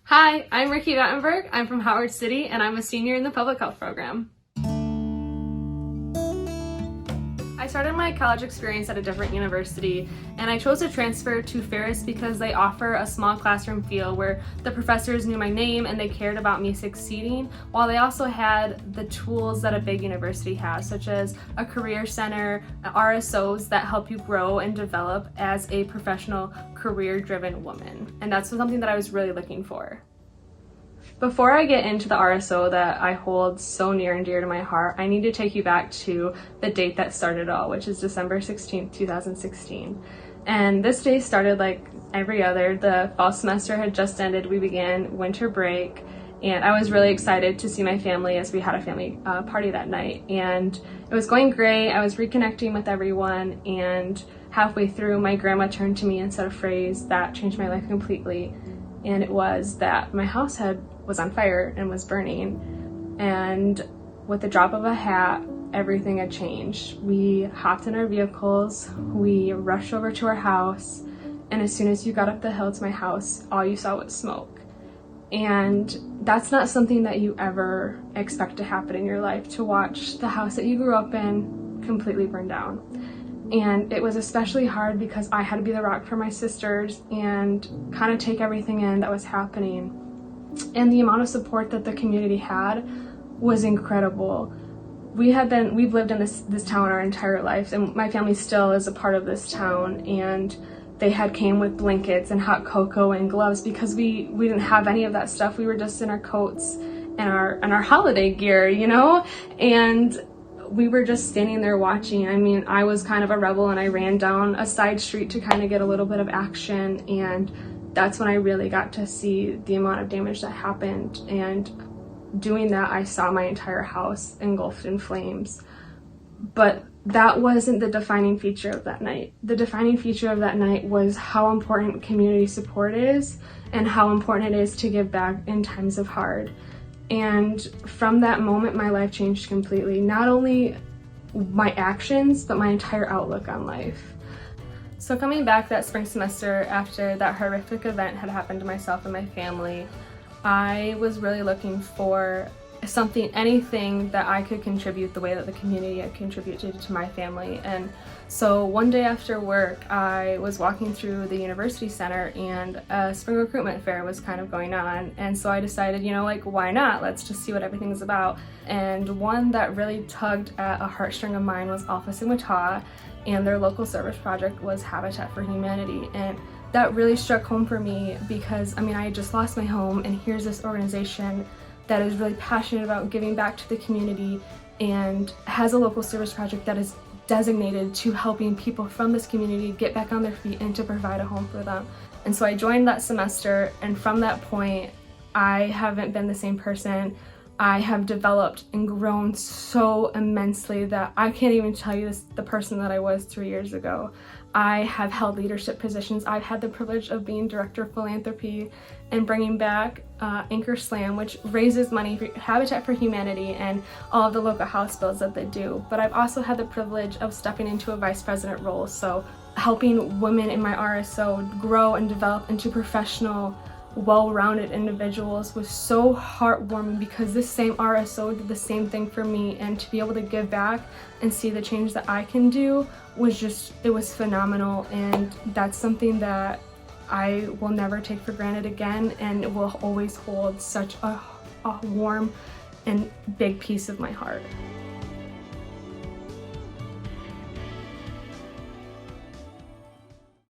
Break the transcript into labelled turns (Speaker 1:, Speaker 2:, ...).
Speaker 1: Hi, I'm Ricki Batenburg. I'm from Howard City and I'm a senior in the public health program. I started my college experience at a different university and I chose to transfer to Ferris because they offer a small classroom feel where the professors knew my name and they cared about me succeeding, while they also had the tools that a big university has, such as a career center, RSOs that help you grow and develop as a professional, career-driven woman. And that's something that I was really looking for. Before I get into the RSO that I hold so near and dear to my heart, I need to take you back to the date that started it all, which is December 16th, 2016. And this day started like every other. The fall semester had just ended. We began winter break, and I was really excited to see my family as we had a family party that night. And it was going great. I was reconnecting with everyone, and halfway through, my grandma turned to me and said a phrase that changed my life completely. And it was that my house was on fire and was burning, and with the drop of a hat, everything had changed. We hopped in our vehicles, we rushed over to our house, and as soon as you got up the hill to my house, all you saw was smoke. And that's not something that you ever expect to happen in your life, to watch the house that you grew up in completely burn down. And it was especially hard because I had to be the rock for my sisters and kind of take everything in that was happening. And the amount of support that the community had was incredible. We've lived in this town our entire lives, and my family still is a part of this town, and they came with blankets and hot cocoa and gloves because we didn't have any of that stuff. We were just in our coats and our holiday gear, you know? And we were just standing there watching. I mean, I was kind of a rebel and I ran down a side street to kind of get a little bit of action, and that's when I really got to see the amount of damage that happened. And doing that, I saw my entire house engulfed in flames. But that wasn't the defining feature of that night. The defining feature of that night was how important community support is and how important it is to give back in times of hard. And from that moment, my life changed completely. Not only my actions, but my entire outlook on life. So coming back that spring semester after that horrific event had happened to myself and my family, I was really looking for anything that I could contribute the way that the community had contributed to my family. And so one day after work, I was walking through the university center and a spring recruitment fair was kind of going on. And so I decided, why not? Let's just see what everything's about. And one that really tugged at a heartstring of mine was Office in Wichita, and their local service project was Habitat for Humanity. And that really struck home for me because, I had just lost my home, and here's this organization that is really passionate about giving back to the community and has a local service project that is designated to helping people from this community get back on their feet and to provide a home for them. And so I joined that semester, and from that point, I haven't been the same person. I have developed and grown so immensely that I can't even tell you the person that I was 3 years ago. I have held leadership positions. I've had the privilege of being director of philanthropy and bringing back Anchor Slam, which raises money for Habitat for Humanity and all of the local house bills that they do. But I've also had the privilege of stepping into a vice president role, so helping women in my RSO grow and develop into professional, well-rounded individuals was so heartwarming because this same RSO did the same thing for me, and to be able to give back and see the change that I can do it was phenomenal. And that's something that I will never take for granted again, and it will always hold such a warm and big piece of my heart.